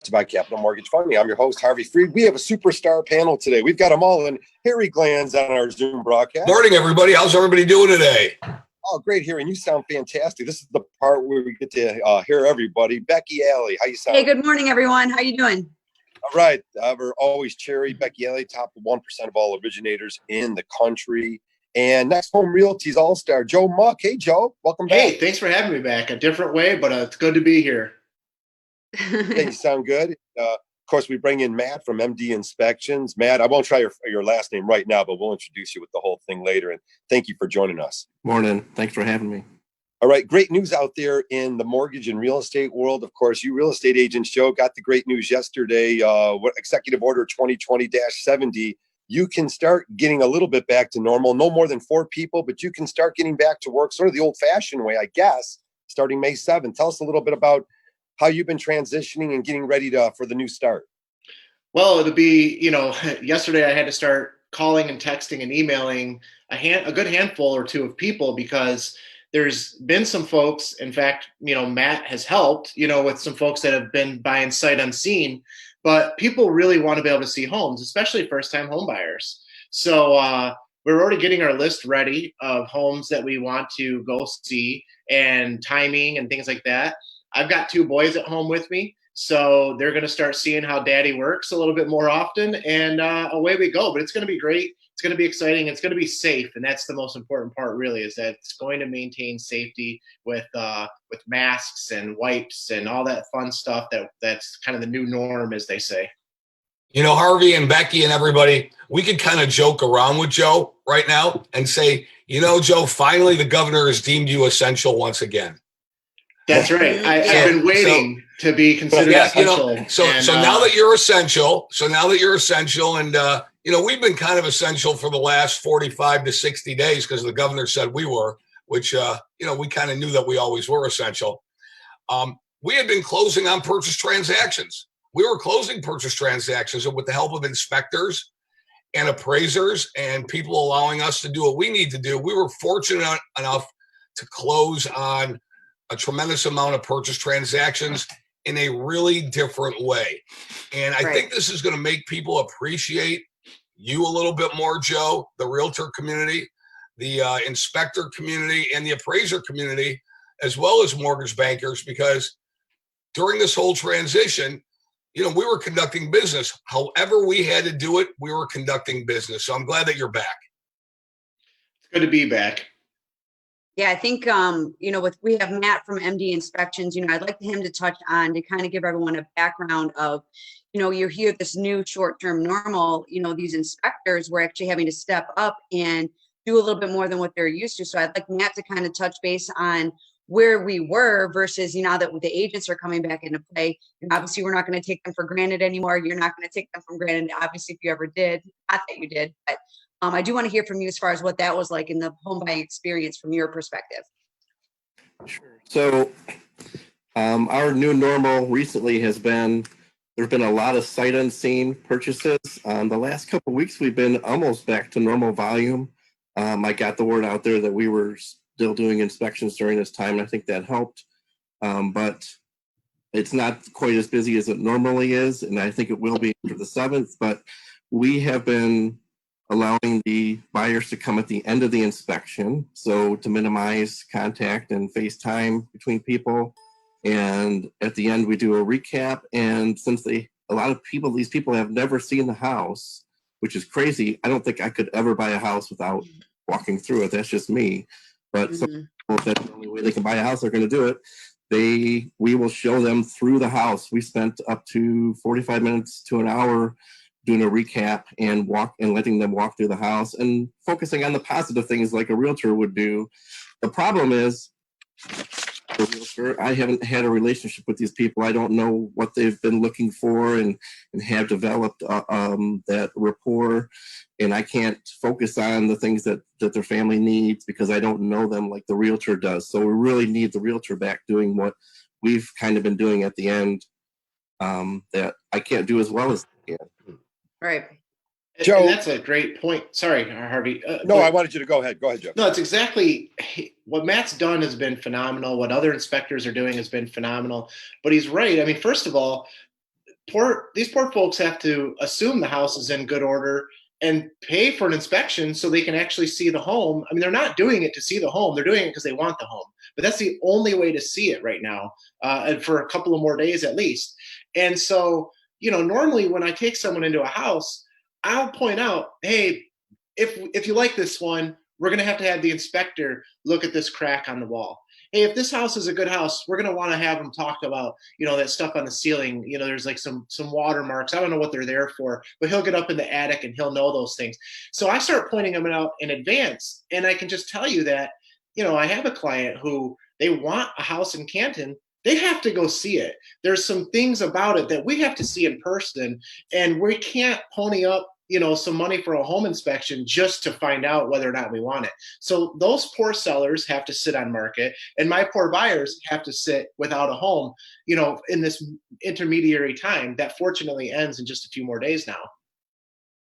to you by Capital Mortgage Funding. I'm your host, Harvey Freed. We have a superstar panel today. We've got them all in hairy glands on our Zoom broadcast. Morning, everybody. How's everybody doing today? Oh, great hearing. You sound fantastic. This is the part where we get to hear everybody. Becky Alley, how you sound? Hey, good morning, everyone. How you doing? All right. We're always cherry. Becky Alley, top 1% of all originators in the country. And Next Home Realty's all-star, Joe Muck. Hey, Joe. Welcome back. Hey, thanks for having me back. A different way, but it's good to be here. Yeah, you sound good. Of course, we bring in Matt from MD Inspections. Matt, I won't try your last name right now, but we'll introduce you with the whole thing later. And thank you for joining us. Morning. Thanks for having me. All right. Great news out there in the mortgage and real estate world. Of course, you real estate agents, Joe, got the great news yesterday. Executive Order 2020-70. You can start getting a little bit back to normal. No more than 4 people, but you can start getting back to work sort of the old-fashioned way, I guess, starting May 7th. Tell us a little bit about how you've been transitioning and getting ready for the new start. Well, it'll be, yesterday I had to start calling and texting and emailing a good handful or two of people because there's been some folks, in fact, Matt has helped, with some folks that have been buying sight unseen, but people really want to be able to see homes, especially first-time home buyers. So we're already getting our list ready of homes that we want to go see and timing and things like that. I've got 2 boys at home with me, so they're going to start seeing how daddy works a little bit more often, and away we go. But it's going to be great. It's going to be exciting. It's going to be safe, and that's the most important part, really, is that it's going to maintain safety with masks and wipes and all that fun stuff that's kind of the new norm, as they say. Harvey and Becky and everybody, we could kind of joke around with Joe right now and say, Joe, finally the governor has deemed you essential once again. That's right. I've been waiting to be considered essential. So now that you're essential, and we've been kind of essential for the last 45 to 60 days because the governor said we were, which we kind of knew that we always were essential. We had been closing on purchase transactions. We were closing purchase transactions, and with the help of inspectors and appraisers and people allowing us to do what we need to do, we were fortunate enough to close on a tremendous amount of purchase transactions in a really different way. And I think this is going to make people appreciate you a little bit more, Joe, the realtor community, the inspector community, and the appraiser community, as well as mortgage bankers, because during this whole transition, we were conducting business. However we had to do it, we were conducting business. So I'm glad that you're back. It's good to be back. Yeah, I think, we have Matt from MD Inspections, I'd like him to touch on to kind of give everyone a background of, you're here, this new short-term normal, these inspectors were actually having to step up and do a little bit more than what they're used to. So I'd like Matt to kind of touch base on where we were versus, now that the agents are coming back into play. And obviously, we're not going to take them for granted anymore. You're not going to take them for granted, obviously, if you ever did. Not that you did, but I do want to hear from you as far as what that was like in the home buying experience from your perspective. Sure. So our new normal recently has been, there's been a lot of sight unseen purchases. The last couple of weeks, we've been almost back to normal volume. I got the word out there that we were still doing inspections during this time, and I think that helped. But it's not quite as busy as it normally is, and I think it will be after the 7th. But we have been allowing the buyers to come at the end of the inspection, so to minimize contact and FaceTime between people. And at the end, we do a recap. And since these people have never seen the house, which is crazy. I don't think I could ever buy a house without walking through it. That's just me. But some people, if that's the only way they can buy a house, they're going to do it. We will show them through the house. We spent up to 45 minutes to an hour doing a recap and letting them walk through the house and focusing on the positive things like a realtor would do. The problem is, the realtor, I haven't had a relationship with these people. I don't know what they've been looking for and have developed that rapport. And I can't focus on the things that their family needs because I don't know them like the realtor does. So we really need the realtor back doing what we've kind of been doing at the end that I can't do as well as they can. Right. Joe, and that's a great point. Sorry, Harvey. I wanted you to go ahead. Go ahead, Joe. No, it's exactly what Matt's done has been phenomenal. What other inspectors are doing has been phenomenal. But he's right. I mean, first of all, these poor folks have to assume the house is in good order and pay for an inspection so they can actually see the home. I mean, they're not doing it to see the home. They're doing it because they want the home. But that's the only way to see it right now, and for a couple of more days at least. And so, normally when I take someone into a house, I'll point out, hey, if you like this one, we're going to have the inspector look at this crack on the wall. Hey, if this house is a good house, we're going to want to have them talk about, that stuff on the ceiling. There's like some watermarks. I don't know what they're there for, but he'll get up in the attic and he'll know those things. So I start pointing them out in advance. And I can just tell you that, I have a client who they want a house in Canton. They have to go see it. There's some things about it that we have to see in person, and we can't pony up some money for a home inspection just to find out whether or not we want it. So those poor sellers have to sit on market, and my poor buyers have to sit without a home, in this intermediary time that fortunately ends in just a few more days now.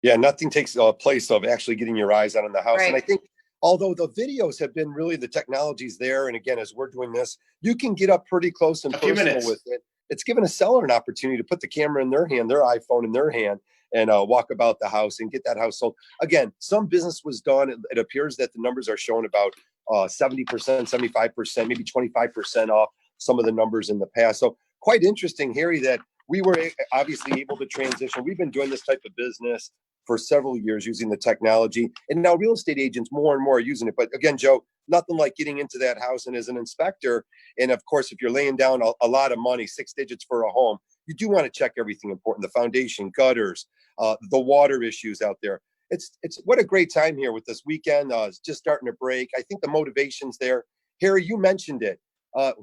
Yeah, nothing takes place of actually getting your eyes on the house. Right. And I think although the videos have been really, the technology's there, and again, as we're doing this, you can get up pretty close and personal with it. It's given a seller an opportunity to put the camera in their hand, their iPhone in their hand, and walk about the house and get that house sold. Again, some business was done. It appears that the numbers are showing about 70%, 75%, maybe 25% off some of the numbers in the past. So quite interesting, Harry, that we were obviously able to transition. We've been doing this type of business for several years using the technology, and now real estate agents more and more are using it. But again, Joe, nothing like getting into that house and as an inspector. And of course, if you're laying down a lot of money, 6 digits for a home, you do want to check everything important: the foundation, gutters, the water issues out there. It's what a great time here with this weekend. It's just starting to break. I think the motivation's there. Harry, you mentioned it.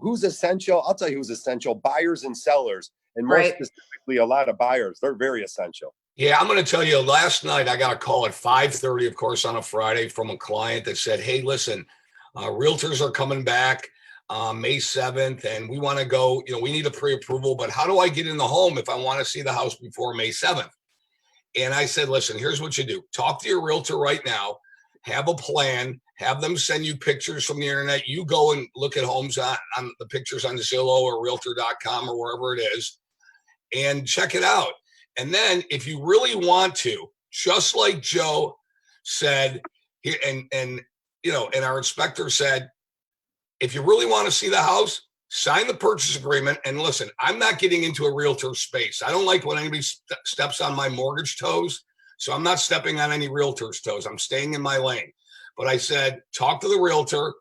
Who's essential? I'll tell you who's essential: buyers and sellers, and more specifically, a lot of buyers. They're very essential. Yeah, I'm going to tell you, last night I got a call at 5:30, of course, on a Friday from a client that said, hey, listen, realtors are coming back May 7th, and we want to go, we need a pre-approval, but how do I get in the home if I want to see the house before May 7th? And I said, listen, here's what you do. Talk to your realtor right now, have a plan, have them send you pictures from the internet. You go and look at homes on the pictures on Zillow or realtor.com or wherever it is, and check it out. And then if you really want to, just like Joe said, and our inspector said, if you really want to see the house, sign the purchase agreement. And listen, I'm not getting into a realtor space. I don't like when anybody steps on my mortgage toes. So I'm not stepping on any realtor's toes. I'm staying in my lane. But I said, talk to the realtor,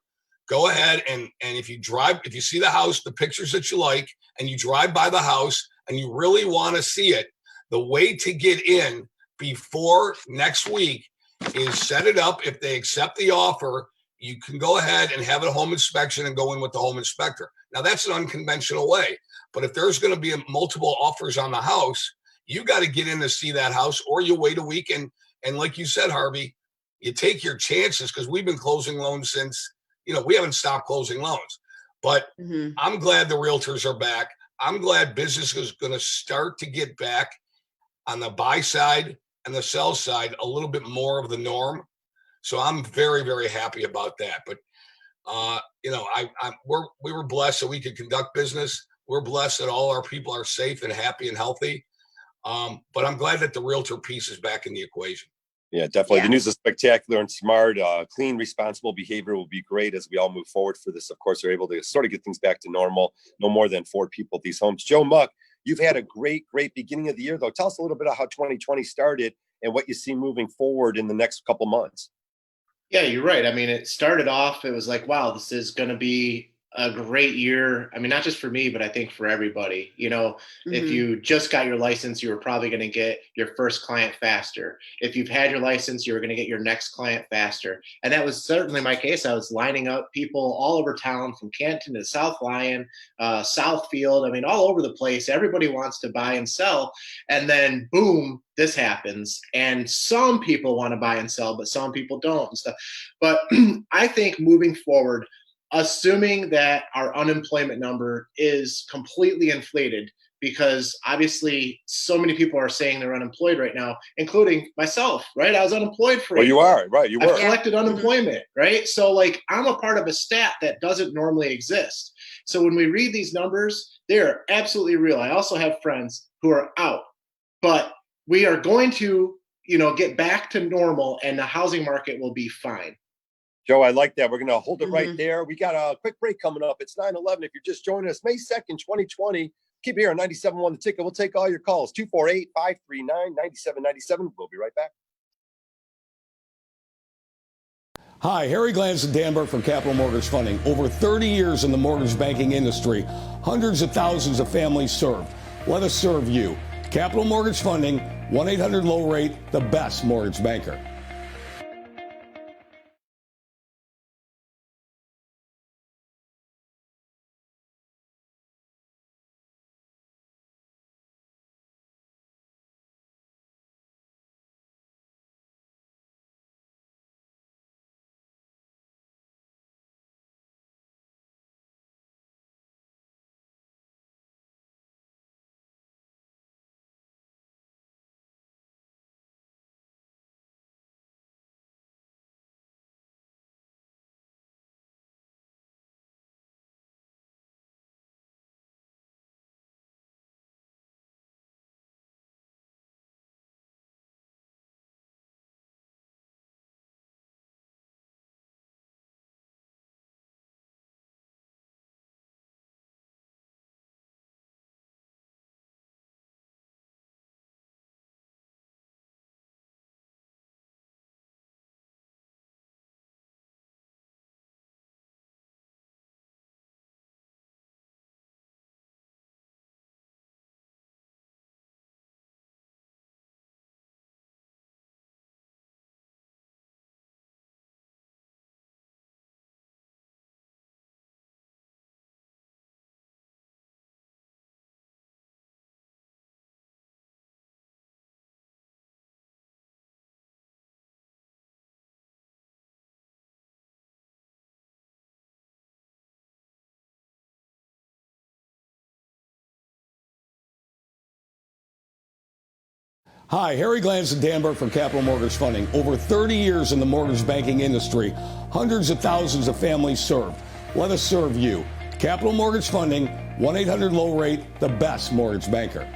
go ahead. And if you see the house, the pictures that you like, and you drive by the house and you really want to see it, the way to get in before next week is set it up. If they accept the offer, you can go ahead and have a home inspection and go in with the home inspector. Now, that's an unconventional way. But if there's going to be multiple offers on the house, you got to get in to see that house, or you wait a week. And like you said, Harvey, you take your chances, because we've been closing loans since, we haven't stopped closing loans. But I'm glad the realtors are back. I'm glad business is going to start to get back on the buy side and the sell side, a little bit more of the norm. So I'm very, very happy about that. But, we were blessed that we could conduct business. We're blessed that all our people are safe and happy and healthy. But I'm glad that the realtor piece is back in the equation. Yeah, definitely. Yeah. The news is spectacular and smart. Clean, responsible behavior will be great as we all move forward for this. Of course, they're able to sort of get things back to normal. No more than 4 people at these homes. Joe Muck, you've had a great beginning of the year, though. Tell us a little bit about how 2020 started and what you see moving forward in the next couple months. Yeah, you're right. I mean, it started off, it was like, wow, this is going to be a great year. I mean, not just for me, but I think for everybody. If you just got your license, you were probably going to get your first client faster. If you've had your license, you were going to get your next client faster. And that was certainly my case. I was lining up people all over town, from Canton to South Lyon, Southfield. I mean, all over the place. Everybody wants to buy and sell. And then boom, this happens. And some people want to buy and sell, but some people don't and stuff. But I think moving forward, assuming that our unemployment number is completely inflated, because obviously so many people are saying they're unemployed right now, including myself, right? I was unemployed for Well, you are, right? You were. I collected unemployment, right? So I'm a part of a stat that doesn't normally exist. So when we read these numbers, they're absolutely real. I also have friends who are out. But we are going to, get back to normal, and the housing market will be fine. Joe, I like that. We're going to hold it right Mhm. there. We got a quick break coming up. It's 9/11. If you're just joining us, May 2nd, 2020, keep here on 97.1 The Ticket. We'll take all your calls, 248-539-9797. We'll be right back. Hi, Harry Glantz and Dan Burke from Capital Mortgage Funding. Over 30 years in the mortgage banking industry, hundreds of thousands of families served. Let us serve you. Capital Mortgage Funding, 1-800-LOW-RATE, the best mortgage banker. Hi, Harry Glantz and Dan Burke from Capital Mortgage Funding. Over 30 years in the mortgage banking industry, hundreds of thousands of families served. Let us serve you. Capital Mortgage Funding, 1-800-LOW-RATE, the best mortgage banker.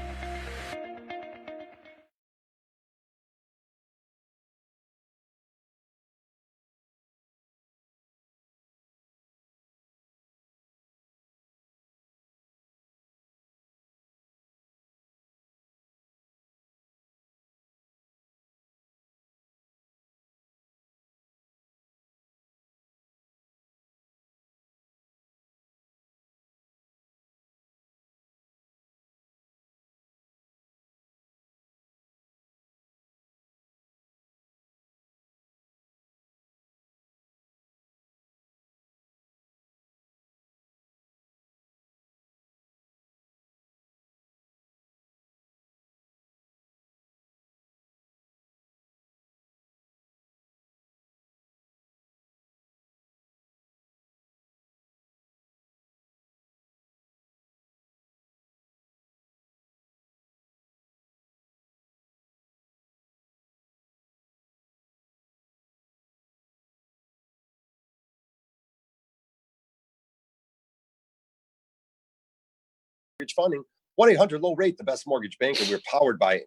Mortgage Funding, 1-800-LOW-RATE, the best mortgage banker. We're powered by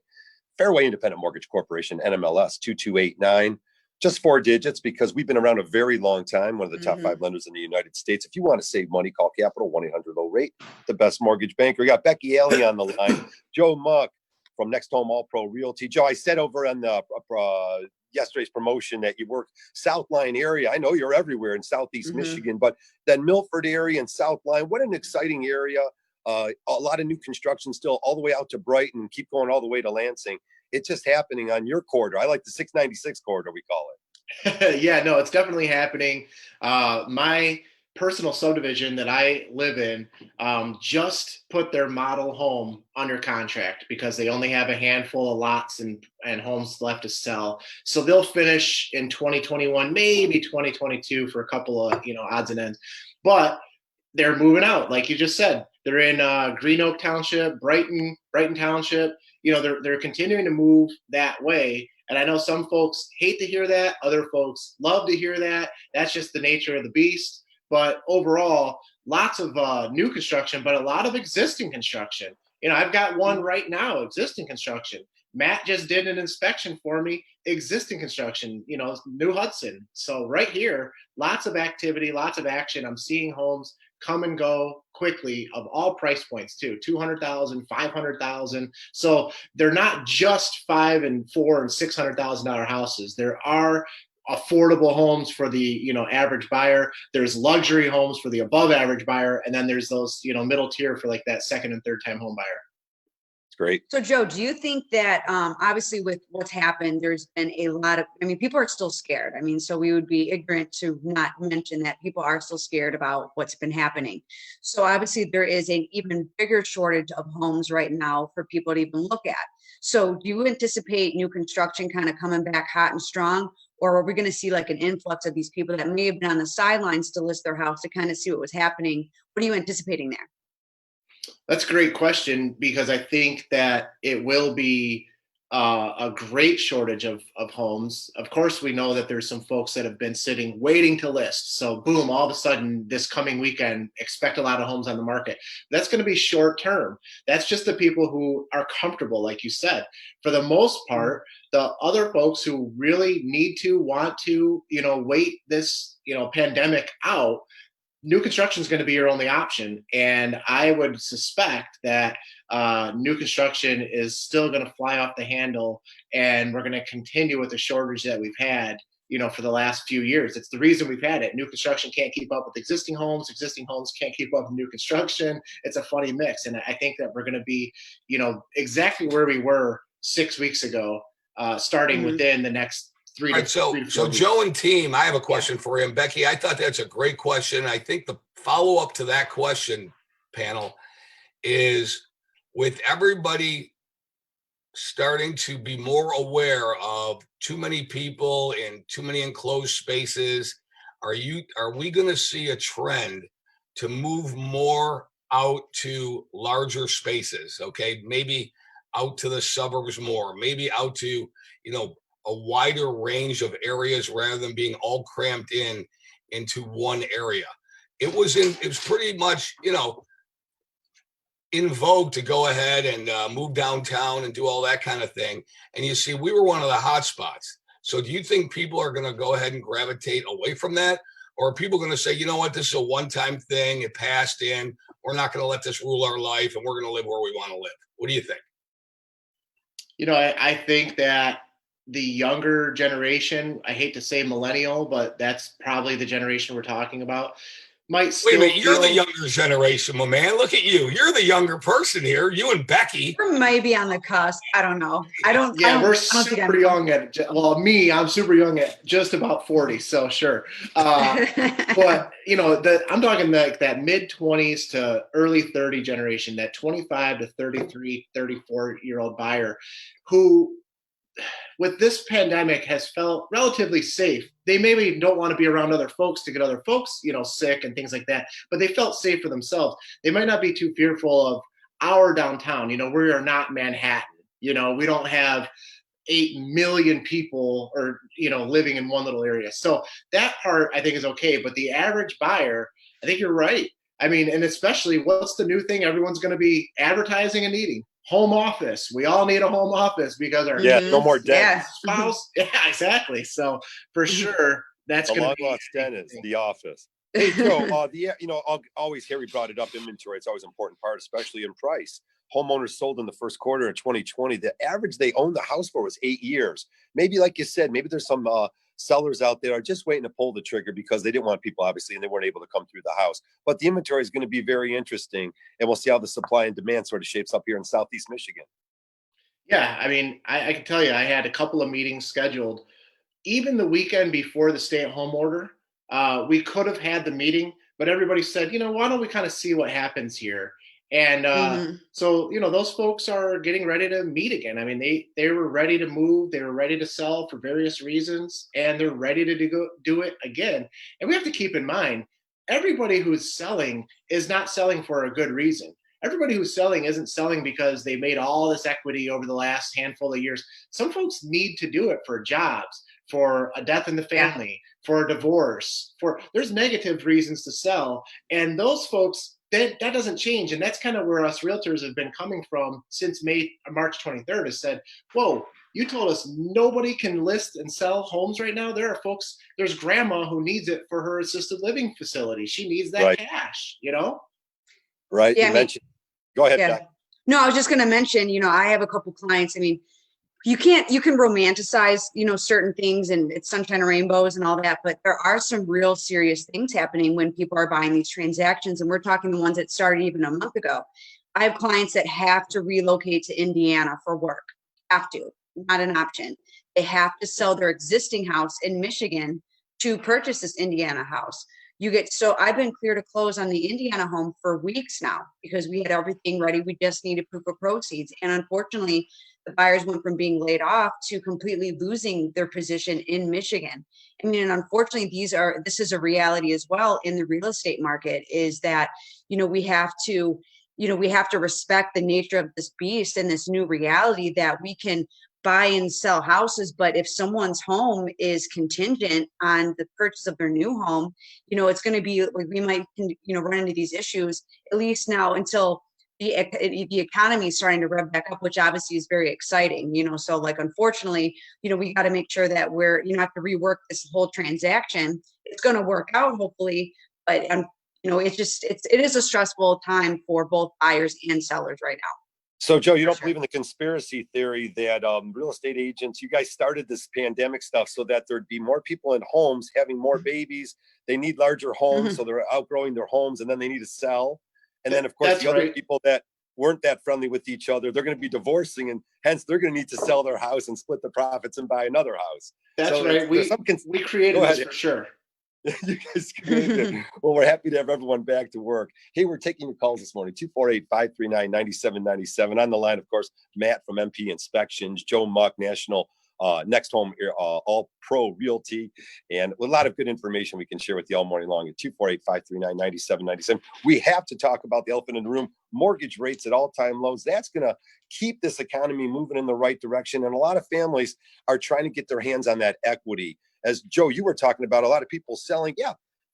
Fairway Independent Mortgage Corporation, NMLS 2289. Just 4 digits because we've been around a very long time, one of the top Mhm. 5 lenders in the United States. If you want to save money, call Capital, 1-800-LOW-RATE, the best mortgage banker. We got Becky Alley on the line, Joe Muck from Next Home All Pro Realty. Joe, I said over on the yesterday's promotion that you work Southline area. I know you're everywhere in Southeast Mhm. Michigan, but that Milford area and Southline, what an exciting area. A lot of new construction still all the way out to Brighton, keep going all the way to Lansing. It's just happening on your corridor. I like the 696 corridor, we call it. Yeah, no, it's definitely happening. My personal subdivision that I live in just put their model home under contract because they only have a handful of lots and homes left to sell. So they'll finish in 2021, maybe 2022 for a couple of odds and ends. But they're moving out, like you just said. They're in Green Oak Township, Brighton Township. They're continuing to move that way. And I know some folks hate to hear that. Other folks love to hear that. That's just the nature of the beast. But overall, lots of new construction, but a lot of existing construction. I've got one right now, existing construction. Matt just did an inspection for me, existing construction, New Hudson. So right here, lots of activity, lots of action. I'm seeing homes come and go quickly of all price points too, 200,000, 500,000. So they're not just $500,000 and $400,000 and $600,000 houses. There are affordable homes for the average buyer. There's luxury homes for the above average buyer, and then there's those middle tier for like that second and third time home buyer. Great. So Joe, do you think that obviously with what's happened, there's been a lot of, people are still scared. So we would be ignorant to not mention that people are still scared about what's been happening. So obviously there is an even bigger shortage of homes right now for people to even look at. So do you anticipate new construction kind of coming back hot and strong? Or are we going to see like an influx of these people that may have been on the sidelines to list their house to kind of see what was happening? What are you anticipating there? That's a great question, because I think that it will be a great shortage of homes. Of course, we know that there's some folks that have been sitting, waiting to list. So boom, all of a sudden this coming weekend, expect a lot of homes on the market. That's going to be short term. That's just the people who are comfortable, like you said. For the most part, the other folks who really want to, wait this, pandemic out, new construction is going to be your only option. And I would suspect that new construction is still going to fly off the handle, and we're going to continue with the shortage that we've had, for the last few years. It's the reason we've had it. New construction can't keep up with existing homes. Existing homes can't keep up with new construction. It's a funny mix. And I think that we're going to be, exactly where we were 6 weeks ago, starting within the next three. All right, so Joe and team, I have a question for you. And Becky, I thought that's a great question. I think the follow-up to that question, panel, is with everybody starting to be more aware of too many people in too many enclosed spaces, are we going to see a trend to move more out to larger spaces? Okay, maybe out to the suburbs more, maybe out to, a wider range of areas rather than being all cramped into one area. It was pretty much, in vogue to go ahead and move downtown and do all that kind of thing. And you see, we were one of the hot spots. So do you think people are going to go ahead and gravitate away from that? Or are people going to say, you know what, this is a one-time thing, it passed in, we're not going to let this rule our life, and we're going to live where we want to live? What do you think? I think that the younger generation, I hate to say millennial, but that's probably the generation we're talking about, might still. Wait a minute, you're the younger generation, my man. Look at you. You're the younger person here. You and Becky. We're maybe on the cusp. I don't know. We're super young I'm super young at just about 40. So sure. But I'm talking like that mid 20s to early 30 generation, that 25 to 33, 34-year-old buyer who, with this pandemic, has felt relatively safe. They maybe don't want to be around other folks to get other folks, sick and things like that, but they felt safe for themselves. They might not be too fearful of our downtown. We are not Manhattan. We don't have 8 million people or, living in one little area. So that part I think is okay. But the average buyer, I think you're right. And especially, what's the new thing everyone's going to be advertising and needing? Home office. We all need a home office because our no more dentists. Spouse. Yeah, exactly. So for sure, that's going to be lost dentist, the office. Hey Joe, always Harry brought it up. Inventory, it's always an important part, especially in price. Homeowners sold in the first quarter of 2020. The average they owned the house for was 8 years. Maybe, like you said, maybe there's some sellers out there are just waiting to pull the trigger because they didn't want people, obviously, and they weren't able to come through the house. But the inventory is going to be very interesting, and we'll see how the supply and demand sort of shapes up here in Southeast Michigan. Yeah, I can tell you, I had a couple of meetings scheduled, even the weekend before the stay-at-home order. We could have had the meeting, but everybody said, why don't we kind of see what happens here? And so, those folks are getting ready to meet again. They were ready to move. They were ready to sell for various reasons, and they're ready to do it again. And we have to keep in mind, everybody who's selling is not selling for a good reason. Everybody who's selling isn't selling because they made all this equity over the last handful of years. Some folks need to do it for jobs, for a death in the family, for a divorce, there's negative reasons to sell. And those folks that doesn't change. And that's kind of where us realtors have been coming from since March 23rd, has said, whoa, you told us nobody can list and sell homes right now. There are folks, there's grandma who needs it for her assisted living facility. She needs that cash, you know? Right. Yeah, you mentioned, go ahead, yeah. Beth. No, I was just going to mention, I have a couple clients. I mean, you can romanticize, certain things and it's sunshine and rainbows and all that, but there are some real serious things happening when people are buying these transactions. And we're talking the ones that started even a month ago. I have clients that have to relocate to Indiana for work, have to, not an option. They have to sell their existing house in Michigan to purchase this Indiana house. So I've been clear to close on the Indiana home for weeks now because we had everything ready. We just needed proof of proceeds. And unfortunately, the buyers went from being laid off to completely losing their position in Michigan. I mean, and unfortunately, this is a reality as well in the real estate market, is that, we have to respect the nature of this beast and this new reality that we can buy and sell houses. But if someone's home is contingent on the purchase of their new home, it's going to be, we might, run into these issues, at least now until the economy is starting to rev back up, which obviously is very exciting, so like, unfortunately, we got to make sure that we're, have to rework this whole transaction. It's going to work out hopefully, but it is a stressful time for both buyers and sellers right now. So, Joe, you don't believe in the conspiracy theory that real estate agents, you guys started this pandemic stuff so that there'd be more people in homes having more babies. They need larger homes, so they're outgrowing their homes, and then they need to sell. And then, of course, the other people that weren't that friendly with each other, they're going to be divorcing, and hence they're going to need to sell their house and split the profits and buy another house. That's right. We created this for sure. You guys created it. Well, we're happy to have everyone back to work. Hey, we're taking your calls this morning, 248-539-9797. On the line, of course, Matt from MP Inspections, Joe Muck, National Next Home All Pro Realty, and a lot of good information we can share with you all morning long at 248-539-9797. We have to talk about the elephant in the room, mortgage rates at all-time lows. That's going to keep this economy moving in the right direction, and a lot of families are trying to get their hands on that equity. As Joe, you were talking about, a lot of people selling,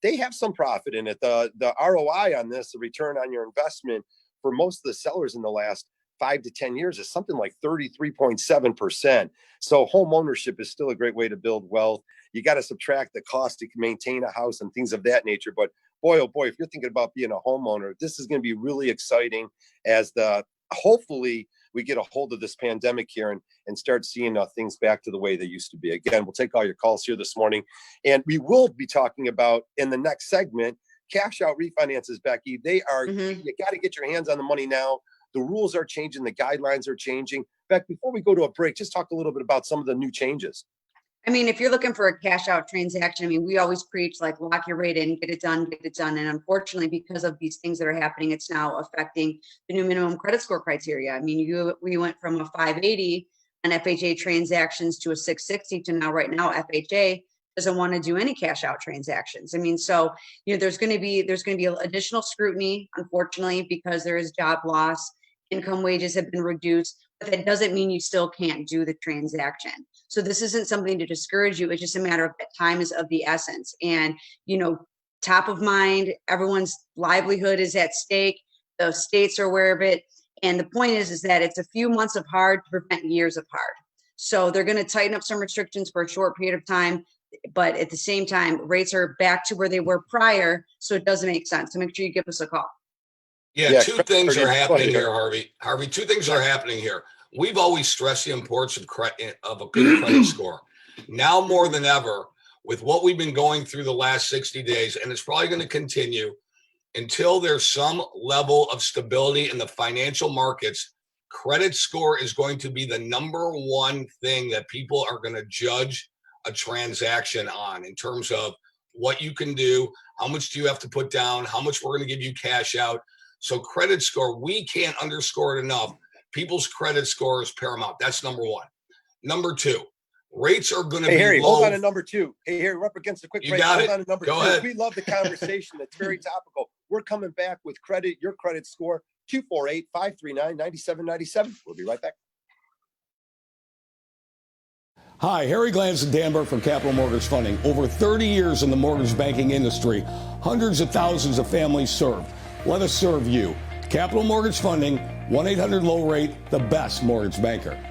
they have some profit in it. The ROI on this, the return on your investment for most of the sellers in the last 5 to 10 years is something like 33.7%. So home ownership is still a great way to build wealth. You got to subtract the cost to maintain a house and things of that nature. But boy, oh boy, if you're thinking about being a homeowner, this is going to be really exciting as hopefully we get a hold of this pandemic here and start seeing things back to the way they used to be. Again, we'll take all your calls here this morning. And we will be talking about, in the next segment, cash out refinances, Becky. They are, you got to get your hands on the money now. The rules are changing. The guidelines are changing. Beck, before we go to a break, just talk a little bit about some of the new changes. I mean, if you're looking for a cash out transaction, I mean, we always preach like lock your rate in, get it done. And unfortunately, because of these things that are happening, it's now affecting the new minimum credit score criteria. I mean, we went from a 580 on FHA transactions to a 660 to now FHA doesn't want to do any cash out transactions. I mean, so, there's going to be additional scrutiny, unfortunately, because there is job loss, income wages have been reduced, but that doesn't mean you still can't do the transaction. So this isn't something to discourage you. It's just a matter of that time is of the essence. And, top of mind, everyone's livelihood is at stake. The states are aware of it. And the point is that it's a few months of hard to prevent years of hard. So they're going to tighten up some restrictions for a short period of time. But at the same time, rates are back to where they were prior. So it doesn't make sense. So make sure you give us a call. Yeah, two things are happening here, Harvey. Harvey, two things are happening here. We've always stressed the importance of a good credit score. Now more than ever, with what we've been going through the last 60 days, and it's probably going to continue until there's some level of stability in the financial markets, credit score is going to be the number one thing that people are going to judge a transaction on in terms of what you can do, how much do you have to put down, how much we're going to give you cash out. So credit score, we can't underscore it enough. People's credit score is paramount. That's number one. Number two, rates are going to be Harry, low. hold on to number two. Hey, Harry, we're up against a quick break. Hold on to number Go two. ahead. We love the conversation. That's very topical. We're coming back with your credit score, 248-539-9797. We'll be right back. Hi, Harry Glanson Danberg from Capital Mortgage Funding. Over 30 years in the mortgage banking industry, hundreds of thousands of families served. Let us serve you. Capital Mortgage Funding, 1-800-LOW-RATE, the best mortgage banker.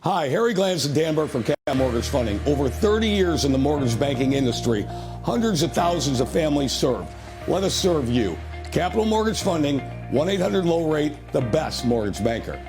Hi, Harry Glantz and Danberg from Cap Mortgage Funding. Over 30 years in the mortgage banking industry, hundreds of thousands of families served. Let us serve you. Capital Mortgage Funding, 1-800-LOW-RATE, the best mortgage banker.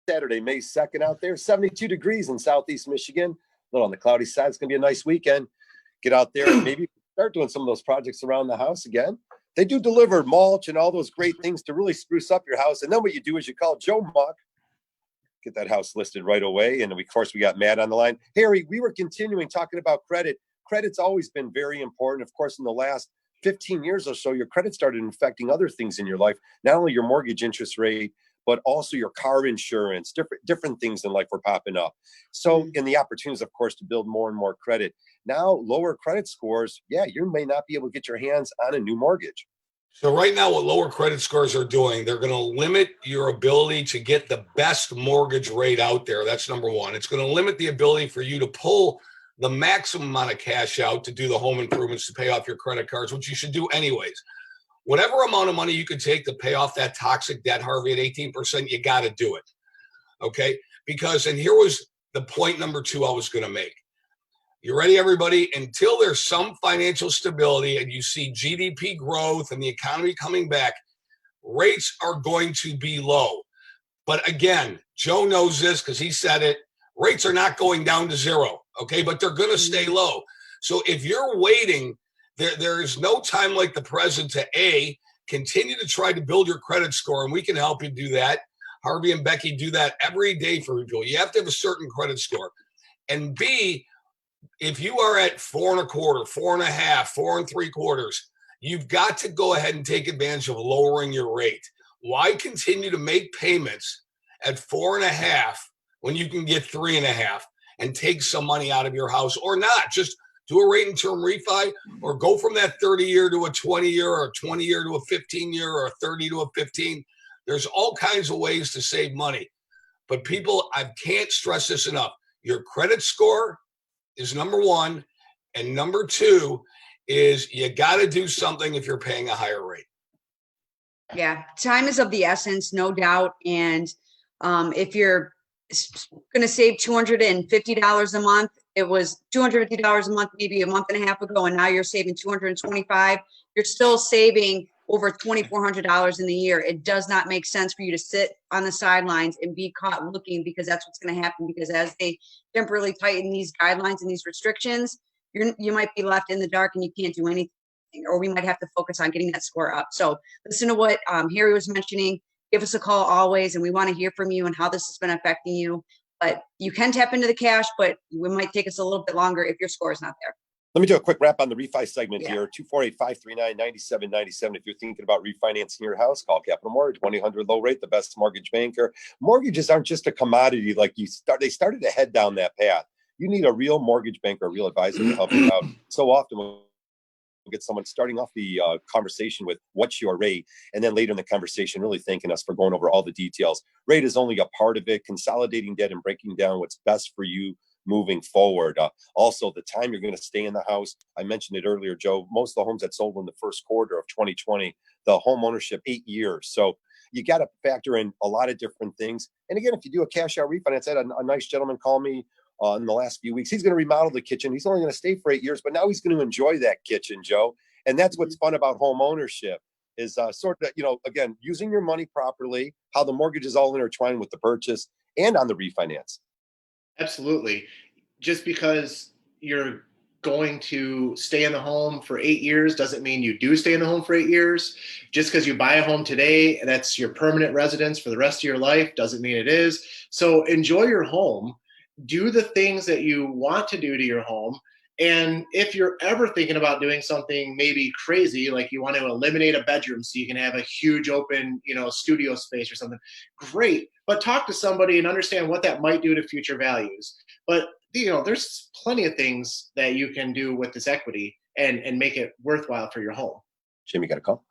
Saturday, May 2nd out there, 72 degrees in Southeast Michigan. A little on the cloudy side. It's going to be a nice weekend. Get out there and maybe start doing some of those projects around the house again. They do deliver mulch and all those great things to really spruce up your house. And then what you do is you call Joe Muck, get that house listed right away. And of course, we got Matt on the line. Harry, we were continuing talking about credit. Credit's always been very important. Of course, in the last 15 years or so, your credit started affecting other things in your life, not only your mortgage interest rate, but also your car insurance, different things in life were popping up. So, in the opportunities, of course, to build more and more credit. Now, lower credit scores, yeah, you may not be able to get your hands on a new mortgage. So right now, what lower credit scores are doing, they're going to limit your ability to get the best mortgage rate out there. That's number one. It's going to limit the ability for you to pull the maximum amount of cash out to do the home improvements, to pay off your credit cards, which you should do anyways. Whatever amount of money you can take to pay off that toxic debt, Harvey, at 18%, you got to do it. Okay? Because, and here was the point number 2 I was going to make. You ready, everybody? Until there's some financial stability and you see GDP growth and the economy coming back, rates are going to be low. But again, Joe knows this because he said it. Rates are not going down to 0, okay? But they're going to stay low. So if you're waiting, there is no time like the present to continue to try to build your credit score, and we can help you do that. Harvey and Becky do that every day for people. You have to have a certain credit score. And B, if you are at 4.25, 4.5, 4 3/4, you've got to go ahead and take advantage of lowering your rate. Why continue to make payments at 4.5 when you can get 3.5 and take some money out of your house, or not? Just do a rate and term refi, or go from that 30-year to a 20-year, or a 20-year to a 15-year, or a 30 to a 15. There's all kinds of ways to save money. But people, I can't stress this enough. Your credit score is number 1. And number 2 is you got to do something if you're paying a higher rate. Yeah, time is of the essence, no doubt. And if you're going to save $250 a month, it was $250 a month maybe a month and a half ago, and now you're saving $225. You're still saving over $2,400 in the year. It does not make sense for you to sit on the sidelines and be caught looking, because that's what's going to happen. Because as they temporarily tighten these guidelines and these restrictions, you might be left in the dark and you can't do anything, or we might have to focus on getting that score up. So listen to what Harry was mentioning. Give us a call always, and we want to hear from you and how this has been affecting you. But you can tap into the cash, but it might take us a little bit longer if your score is not there. Let me do a quick wrap on the refi segment here. 248-539-9797. If you're thinking about refinancing your house, call Capital Mortgage, 1-800 low rate, the best mortgage banker. Mortgages aren't just a commodity like they started to head down that path. You need a real mortgage banker, a real advisor to help you out. So often we'll get someone starting off the conversation with what's your rate, and then later in the conversation really thanking us for going over all the details. Rate is only a part of it. Consolidating debt and breaking down what's best for you moving forward. Also, the time you're going to stay in the house. I mentioned it earlier, Joe. Most of the homes that sold in the first quarter of 2020, the home ownership 8 years. So you got to factor in a lot of different things. And again, if you do a cash out refinance, I had a nice gentleman call me in the last few weeks. He's going to remodel the kitchen. He's only going to stay for 8 years, but now he's going to enjoy that kitchen, Joe. And that's what's fun about home ownership is sort of, again, using your money properly, how the mortgage is all intertwined with the purchase and on the refinance. Absolutely. Just because you're going to stay in the home for 8 years doesn't mean you do stay in the home for 8 years. Just because you buy a home today and that's your permanent residence for the rest of your life doesn't mean it is. So enjoy your home. Do the things that you want to do to your home. And if you're ever thinking about doing something maybe crazy, like you want to eliminate a bedroom so you can have a huge open, studio space or something, great. But talk to somebody and understand what that might do to future values. But, there's plenty of things that you can do with this equity and make it worthwhile for your home. Jim, you got a call?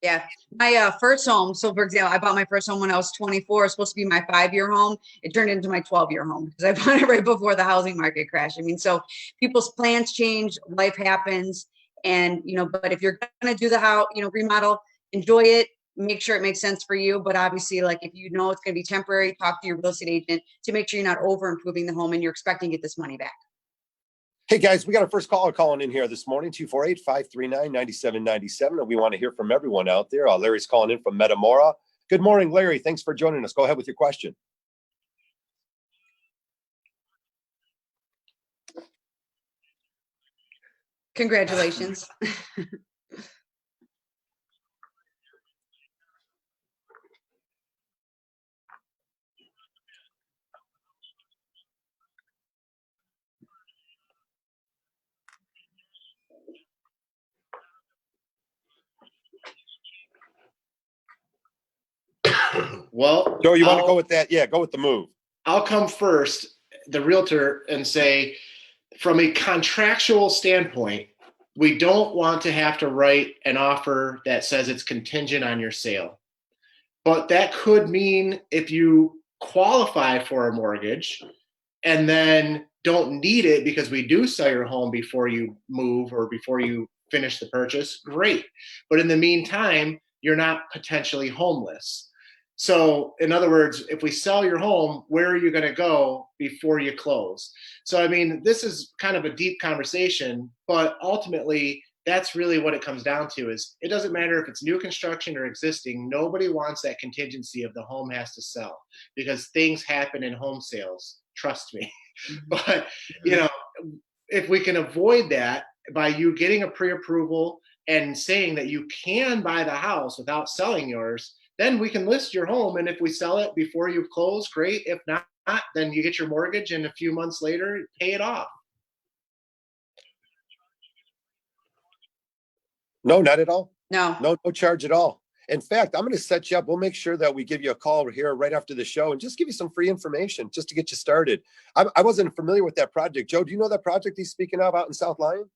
Yeah. My first home. So for example, I bought my first home when I was 24. It's supposed to be my 5-year home. It turned into my 12-year home because I bought it right before the housing market crashed. I mean, so people's plans change, life happens. And, but if you're going to do the house, remodel, enjoy it, make sure it makes sense for you. But obviously, like if you know it's going to be temporary, talk to your real estate agent to make sure you're not over improving the home and you're expecting to get this money back. Hey guys, we got our first caller calling in here this morning, 248-539-9797. And we want to hear from everyone out there. Larry's calling in from Metamora. Good morning, Larry. Thanks for joining us. Go ahead with your question. Congratulations. Well, Joe, you want to go with that? Yeah, go with the move. I'll come first, the realtor, and say, from a contractual standpoint, we don't want to have to write an offer that says it's contingent on your sale. But that could mean if you qualify for a mortgage and then don't need it because we do sell your home before you move or before you finish the purchase, great. But in the meantime, you're not potentially homeless. So in other words, if we sell your home, where are you going to go before you close? So, I mean, this is kind of a deep conversation, but ultimately that's really what it comes down to is it doesn't matter if it's new construction or existing. Nobody wants that contingency of the home has to sell because things happen in home sales. Trust me. But, you know, if we can avoid that by you getting a pre-approval and saying that you can buy the house without selling yours, then we can list your home. And if we sell it before you close, great. If not, then you get your mortgage and a few months later, pay it off. No, not at all. No. No charge at all. In fact, I'm going to set you up. We'll make sure that we give you a call here right after the show and just give you some free information just to get you started. I wasn't familiar with that project. Joe, do you know that project he's speaking of out in South Lyon?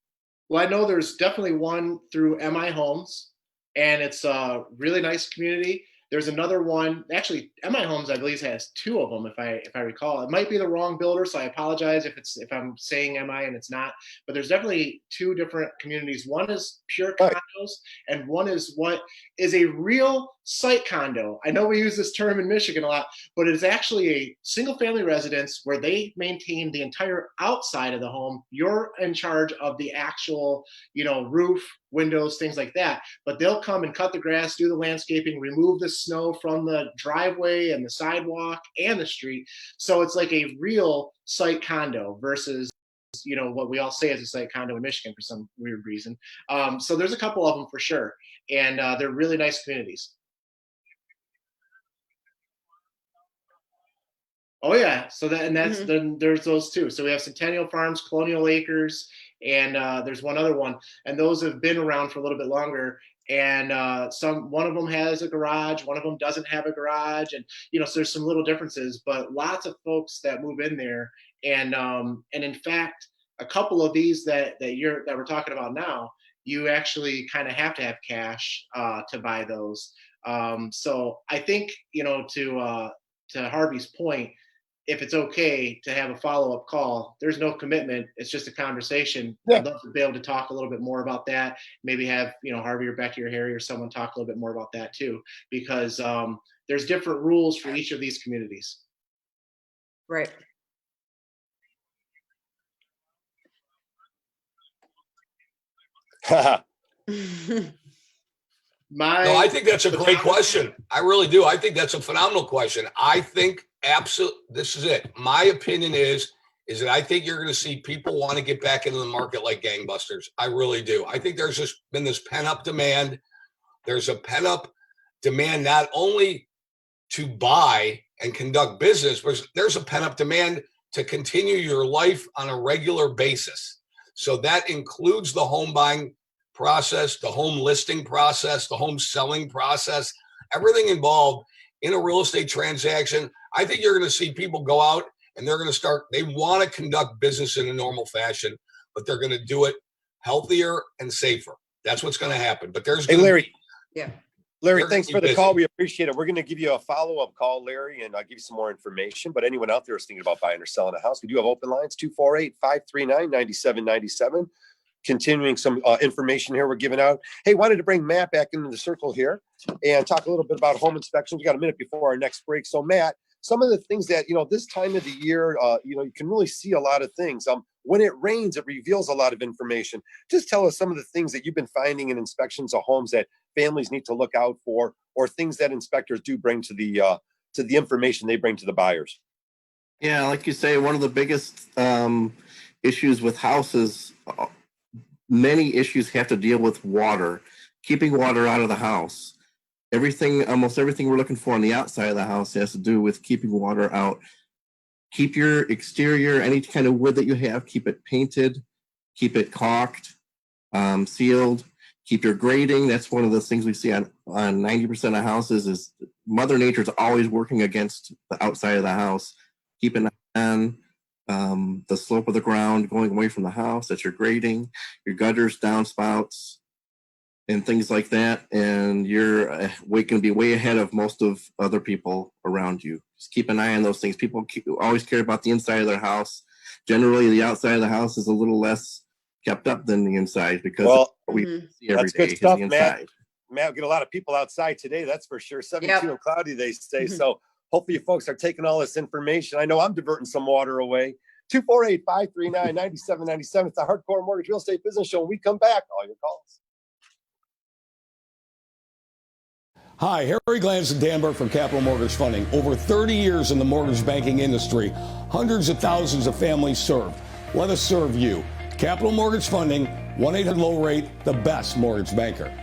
Well, I know there's definitely one through MI Homes, and it's a really nice community. There's another one, actually, MI Homes, I believe, has two of them, if I recall. It might be the wrong builder, so I apologize if I'm saying MI and it's not. But there's definitely two different communities. One is pure Right. condos, and one is what is a real site condo. I know we use this term in Michigan a lot, but it is actually a single-family residence where they maintain the entire outside of the home. You're in charge of the actual, roof, windows, things like that. But they'll come and cut the grass, do the landscaping, remove the snow from the driveway and the sidewalk and the street. So it's like a real site condo versus what we all say is a site condo in Michigan for some weird reason. So there's a couple of them for sure, and they're really nice communities. Oh yeah, so then there's those two. So we have Centennial Farms, Colonial Acres, and there's one other one, and those have been around for a little bit longer. And one of them has a garage, one of them doesn't have a garage, and so there's some little differences. But lots of folks that move in there, and in fact, a couple of these that we're talking about now, you actually kind of have to have cash to buy those. So I think to Harvey's point, if it's okay to have a follow-up call, there's no commitment. It's just a conversation. Yeah. I'd love to be able to talk a little bit more about that. Maybe have, Harvey or Becky or Harry or someone talk a little bit more about that too, because there's different rules for each of these communities. Right. No, I think that's a great question. I really do. I think that's a phenomenal question. I think this is it. My opinion is that I think you're going to see people want to get back into the market like gangbusters. I really do. I think there's just been this pent-up demand. There's a pent-up demand not only to buy and conduct business, but there's a pent-up demand to continue your life on a regular basis. So that includes the home buying process, the home listing process, the home selling process, everything involved in a real estate transaction. I think you're going to see people go out and they're going to start, they want to conduct business in a normal fashion, but they're going to do it healthier and safer. That's what's going to happen. But there's Larry. Yeah. Larry, thanks for the call. We appreciate it. We're going to give you a follow-up call, Larry, and I'll give you some more information. But anyone out there is thinking about buying or selling a house, we do have open lines, 248-539-9797. Continuing some information here we're giving out. Hey, wanted to bring Matt back into the circle here and talk a little bit about home inspections. We got a minute before our next break. So Matt, some of the things that, this time of the year, you can really see a lot of things. When it rains, it reveals a lot of information. Just tell us some of the things that you've been finding in inspections of homes that families need to look out for, or things that inspectors do bring to the information they bring to the buyers. Yeah, like you say, one of the biggest issues with houses, many issues have to deal with water, keeping water out of the house. Almost everything we're looking for on the outside of the house has to do with keeping water out. Keep your exterior, any kind of wood that you have, keep it painted, keep it caulked, sealed. Keep your grading. That's one of the things we see on 90% of houses is Mother Nature's always working against the outside of the house. Keep an eye on the slope of the ground going away from the house. That's your grading, your gutters, downspouts, and things like that. And you're going to be way ahead of most of other people around you. Just keep an eye on those things. People always care about the inside of their house. Generally, the outside of the house is a little less kept up than the inside because we see every that's day good stuff, is the inside. Matt. Man, we'll get a lot of people outside today. That's for sure. 72 Yep. and cloudy, they say. So hopefully you folks are taking all this information. I know I'm diverting some water away. 248-539-9797. It's the Hardcore Mortgage Real Estate Business Show. When we come back, all your calls. Hi, Harry Glantz and Dan Burke from Capital Mortgage Funding. Over 30 years in the mortgage banking industry, hundreds of thousands of families served. Let us serve you. Capital Mortgage Funding, 1-800-LOW-RATE, the best mortgage banker.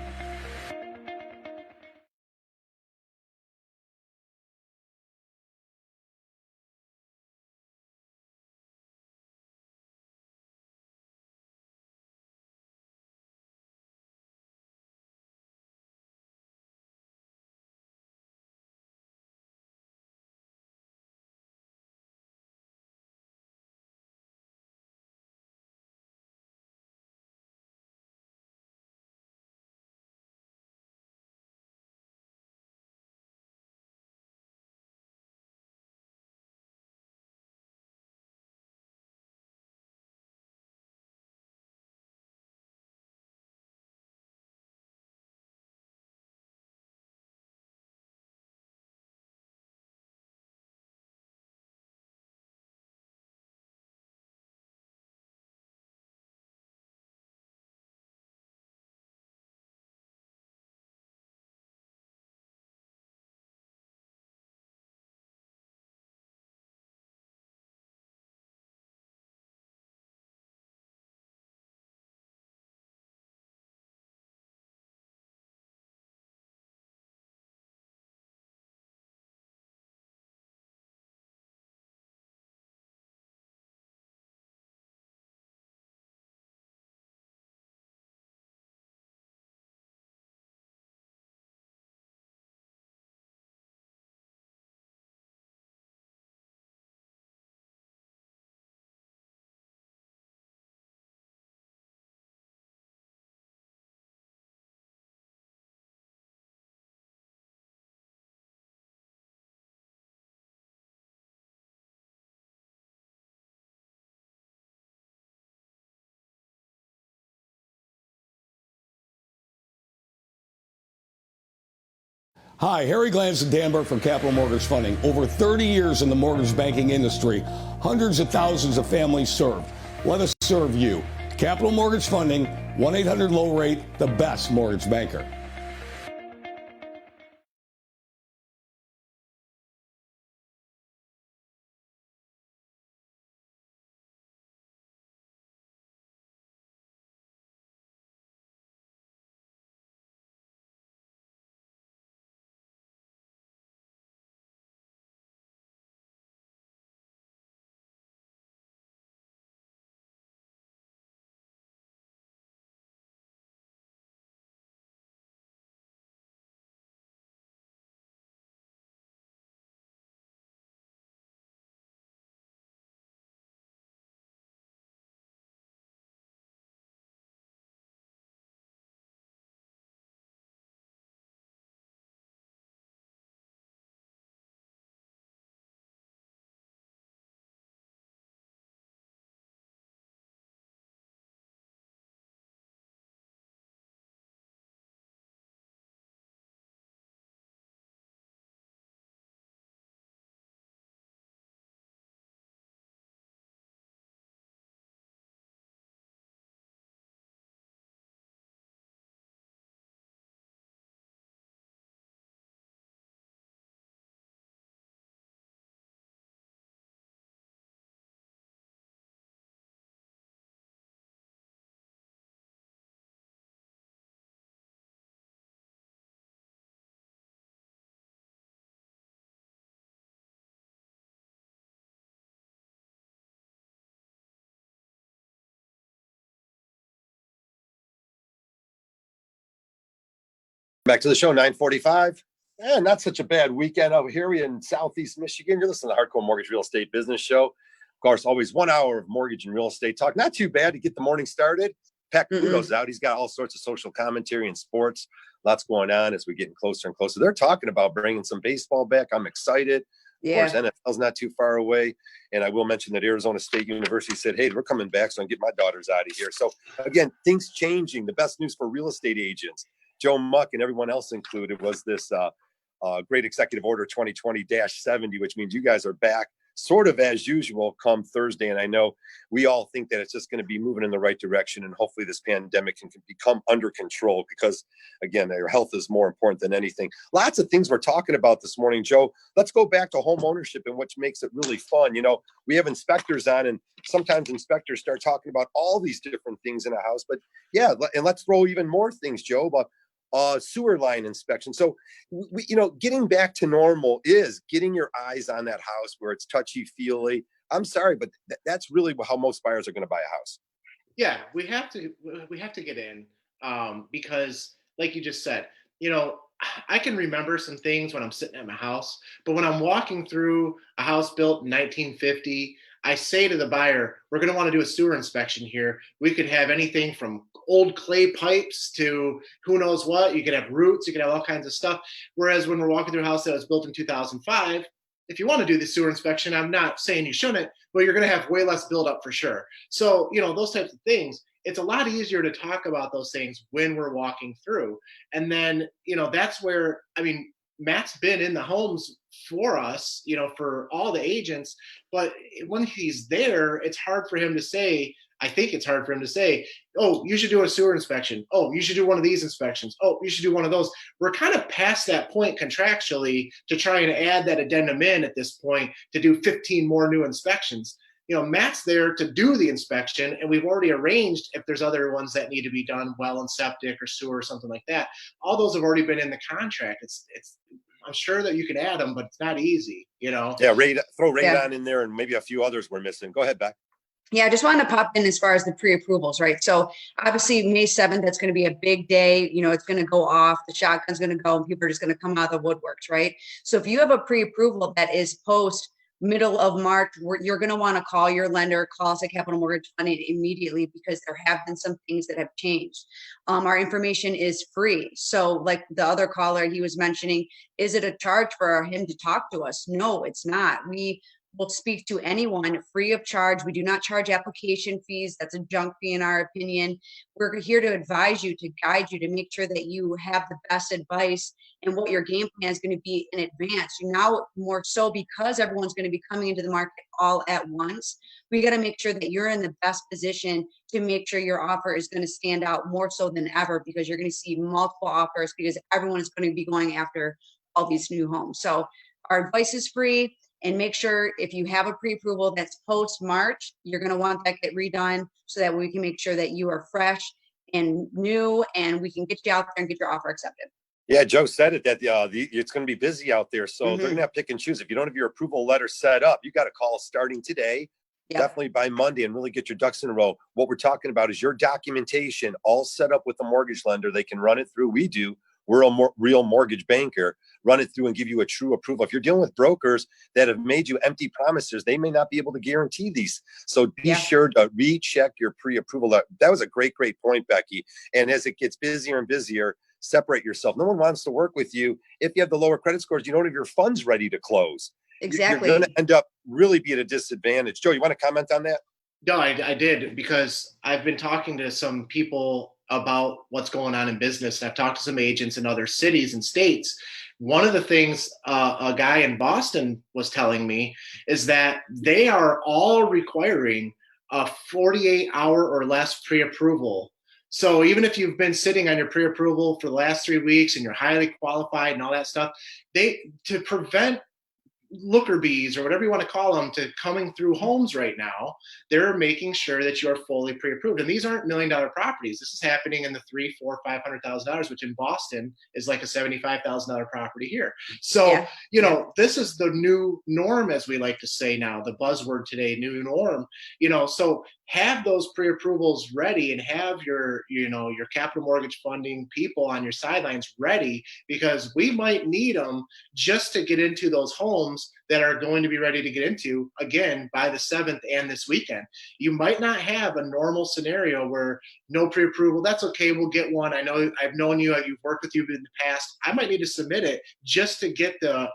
Hi, Harry Glantz and Dan Burke from Capital Mortgage Funding. Over 30 years in the mortgage banking industry, hundreds of thousands of families served. Let us serve you. Capital Mortgage Funding, 1-800-LOW-RATE, the best mortgage banker. Back to the show, 9:45. Not such a bad weekend over here in Southeast Michigan. You're listening to the Hardcore Mortgage Real Estate Business Show. Of course, always 1 hour of mortgage and real estate talk. Not too bad to get the morning started. Pat Caputo's out. He's got all sorts of social commentary and sports. Lots going on as we're getting closer and closer. They're talking about bringing some baseball back. I'm excited. Yeah. Of course, NFL's not too far away. And I will mention that Arizona State University said, hey, we're coming back, so I can get my daughters out of here. So, again, things changing. The best news for real estate agents. Joe Muck and everyone else included, was this great executive order 2020-70, which means you guys are back sort of as usual come Thursday. And I know we all think that it's just going to be moving in the right direction, and hopefully this pandemic can become under control, because again, your health is more important than anything. Lots of things we're talking about this morning, Joe. Let's go back to home ownership and what makes it really fun. You know, we have inspectors on, and sometimes inspectors start talking about all these different things in a house, but yeah, and let's throw even more things, Joe, about sewer line inspection. So, getting back to normal is getting your eyes on that house where it's touchy feely. I'm sorry, but that's really how most buyers are going to buy a house. Yeah, we have to get in, because, like you just said, I can remember some things when I'm sitting at my house, but when I'm walking through a house built in 1950, I say to the buyer, we're going to want to do a sewer inspection here. We could have anything from old clay pipes to who knows what. You could have roots, you could have all kinds of stuff. Whereas when we're walking through a house that was built in 2005, if you want to do the sewer inspection, I'm not saying you shouldn't, but you're going to have way less buildup for sure. So, those types of things, it's a lot easier to talk about those things when we're walking through. And then, that's where, Matt's been in the homes for us, for all the agents, but when he's there, it's hard for him to say, I think it's hard for him to say, oh, you should do a sewer inspection. Oh, you should do one of these inspections. Oh, you should do one of those. We're kind of past that point contractually to try and add that addendum in at this point to do 15 more new inspections. Matt's there to do the inspection, and we've already arranged if there's other ones that need to be done, well and septic or sewer or something like that. All those have already been in the contract. It's I'm sure that you could add them, but it's not easy, Yeah, throw radon in there and maybe a few others we're missing. Go ahead, Beck. Yeah, I just wanted to pop in as far as the pre-approvals, right? So obviously May 7th, that's going to be a big day. It's going to go off. The shotgun's going to go, and people are just going to come out of the woodworks, right? So if you have a pre-approval that is post middle of March, you're going to want to call your lender, call us at Capital Mortgage Funding immediately, because there have been some things that have changed. Our information is free. So like the other caller, he was mentioning, is it a charge for him to talk to us? No, it's not. We will speak to anyone free of charge. We do not charge application fees. That's a junk fee in our opinion. We're here to advise you, to guide you, to make sure that you have the best advice and what your game plan is going to be in advance. Now, more so because everyone's going to be coming into the market all at once, we got to make sure that you're in the best position to make sure your offer is going to stand out more so than ever, because you're going to see multiple offers, because everyone is going to be going after all these new homes. So our advice is free. And make sure if you have a pre-approval that's post-March, you're going to want that get redone so that we can make sure that you are fresh and new, and we can get you out there and get your offer accepted. Yeah, Joe said it, that it's going to be busy out there. So they're going to have to pick and choose. If you don't have your approval letter set up, you got to call starting today, definitely by Monday, and really get your ducks in a row. What we're talking about is your documentation all set up with the mortgage lender. They can run it through. We do. We're a real mortgage banker, run it through and give you a true approval. If you're dealing with brokers that have made you empty promises, they may not be able to guarantee these. So be sure to recheck your pre-approval. That was a great point, Becky. And as it gets busier and busier, separate yourself. No one wants to work with you if you have the lower credit scores. You don't have your funds ready to close. Exactly. You're going to end up really be at a disadvantage. Joe, you want to comment on that? No, I did, because I've been talking to some people about what's going on in business. And I've talked to some agents in other cities and states. One of the things a guy in Boston was telling me is that they are all requiring a 48-hour or less pre-approval. So even if you've been sitting on your pre-approval for the last 3 weeks and you're highly qualified and all that stuff, to prevent looker bees or whatever you want to call them to coming through homes right now, they're making sure that you are fully pre-approved. And these aren't $1 million properties. This is happening in the $300,000, $400,000, $500,000, which in Boston is like a $75,000 property here. So, this is the new norm, as we like to say now, the buzzword today, new norm, so have those pre-approvals ready and have your capital mortgage funding people on your sidelines ready, because we might need them just to get into those homes that are going to be ready to get into again by the 7th and this weekend. You might not have a normal scenario where no pre-approval. That's okay. We'll get one. I know I've known you. You've worked with you in the past. I might need to submit it just to get the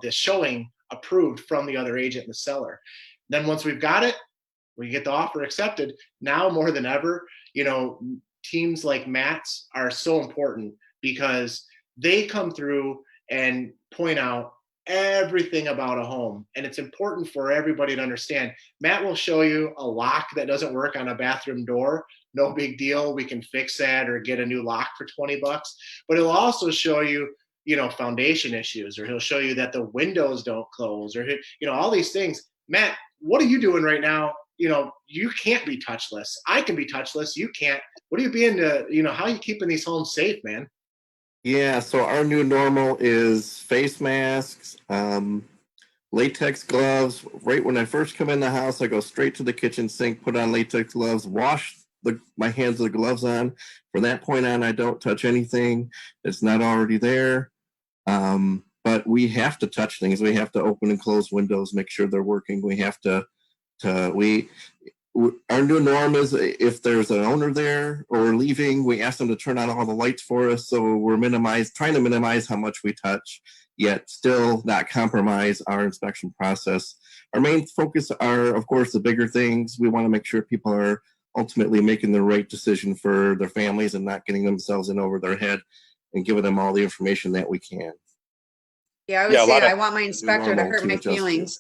this showing approved from the other agent and the seller. Then once we've got it, we get the offer accepted. Now more than ever, teams like Matt's are so important because they come through and point out everything about a home. And it's important for everybody to understand. Matt will show you a lock that doesn't work on a bathroom door. No big deal. We can fix that or get a new lock for $20. But he'll also show you, foundation issues, or he'll show you that the windows don't close, or, all these things. Matt, what are you doing right now? You can't be touchless. I can be touchless. You can't. What are you being to, how are you keeping these homes safe, man? Yeah, so our new normal is face masks, latex gloves. Right when I first come in the house, I go straight to the kitchen sink, put on latex gloves, wash my hands with the gloves on. From that point on, I don't touch anything that's not already there. But we have to touch things. We have to open and close windows, make sure they're working. We have to our new norm is if there's an owner there or leaving, we ask them to turn on all the lights for us. So we're trying to minimize how much we touch, yet still not compromise our inspection process. Our main focus are, of course, the bigger things. We want to make sure people are ultimately making the right decision for their families and not getting themselves in over their head, and giving them all the information that we can. Yeah, I would say I want my inspector to hurt my feelings.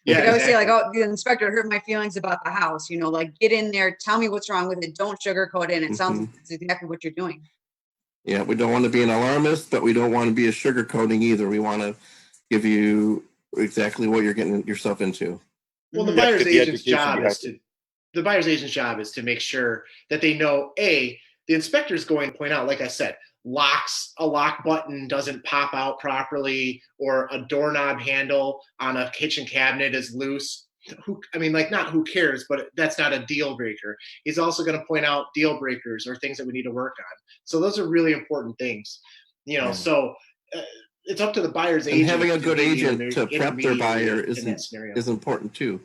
Yeah, I always say, like, oh, the inspector hurt my feelings about the house, like, get in there, tell me what's wrong with it. Don't sugarcoat it. It sounds like it's exactly what you're doing. Yeah, we don't want to be an alarmist, but we don't want to be a sugarcoating either. We want to give you exactly what you're getting yourself into. Well, the buyer's agent's job is to make sure that they know, the inspector is going to point out, like I said, a lock button doesn't pop out properly, or a doorknob handle on a kitchen cabinet is loose. Not who cares, but that's not a deal breaker. He's also going to point out deal breakers or things that we need to work on. So those are really important things, so it's up to the buyer's agent. And having a good agent to prep their buyer is important too.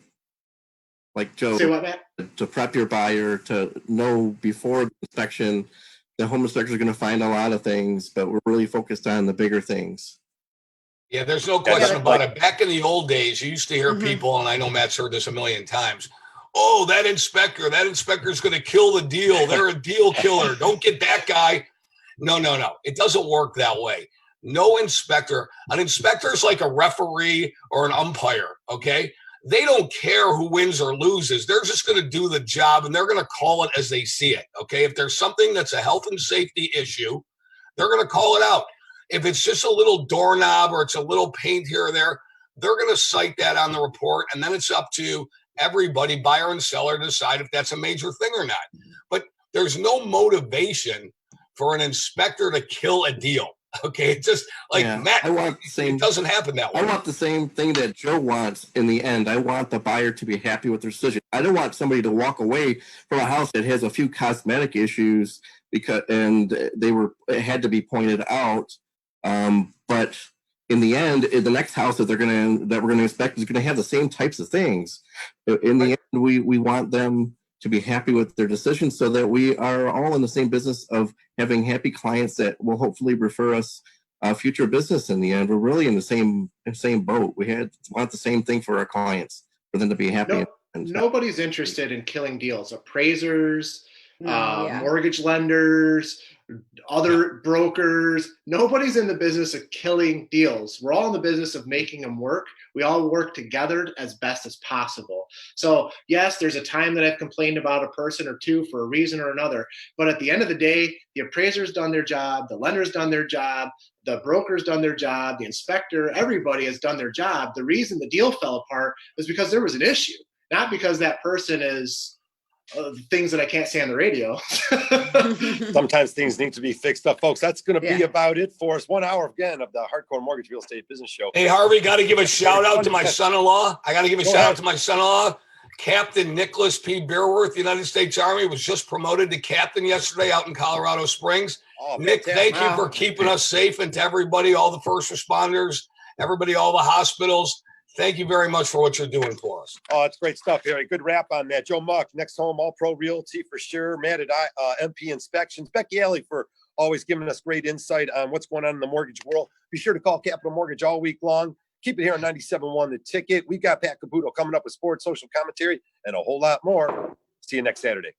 Like Joe, say what, Matt? To prep your buyer to know before the inspection. The home inspector is going to find a lot of things, but we're really focused on the bigger things. Yeah, there's no question about it. Back in the old days, you used to hear people, and I know Matt's heard this a million times. Oh, that inspector is going to kill the deal. They're a deal killer. Don't get that guy. No. It doesn't work that way. No inspector. An inspector is like a referee or an umpire, okay? They don't care who wins or loses. They're just going to do the job, and they're going to call it as they see it, okay? If there's something that's a health and safety issue, they're going to call it out. If it's just a little doorknob or it's a little paint here or there, they're going to cite that on the report, and then it's up to everybody, buyer and seller, to decide if that's a major thing or not. But there's no motivation for an inspector to kill a deal. Okay, it's just like Matt. It doesn't happen that way. I want the same thing that Joe wants in the end. I want the buyer to be happy with their decision. I don't want somebody to walk away from a house that has a few cosmetic issues it had to be pointed out. But in the end, the next house that we're going to inspect is going to have the same types of things. In the end, we want them to be happy with their decisions, so that we are all in the same business of having happy clients that will hopefully refer us future business. In the end, we're really in the same boat. We want the same thing for our clients, for them to be happy. Nobody's interested in killing deals. Appraisers, mortgage lenders, other brokers. Nobody's in the business of killing deals. We're all in the business of making them work. We all work together as best as possible. So yes, there's a time that I've complained about a person or two for a reason or another. But at the end of the day, the appraiser's done their job. The lender's done their job. The broker's done their job. The inspector, everybody has done their job. The reason the deal fell apart was because there was an issue, not because that person is things that I can't say on the radio. Sometimes things need to be fixed up, folks. That's going to be about it for us. 1 hour again of the Hardcore Mortgage Real Estate Business Show. Hey, Harvey, got to give a shout out to my son-in-law. Captain Nicholas P. Beerworth, United States Army, was just promoted to captain yesterday out in Colorado Springs. Oh, Nick, thank you for keeping us safe, and to everybody, all the first responders, everybody, all the hospitals. Thank you very much for what you're doing for us. Oh, it's great stuff, Harry. Good wrap on that. Joe Muck, Next Home, All Pro Realty for sure. Matt at MP Inspections. Becky Alley for always giving us great insight on what's going on in the mortgage world. Be sure to call Capital Mortgage all week long. Keep it here on 97.1 The Ticket. We've got Pat Caputo coming up with sports, social commentary, and a whole lot more. See you next Saturday.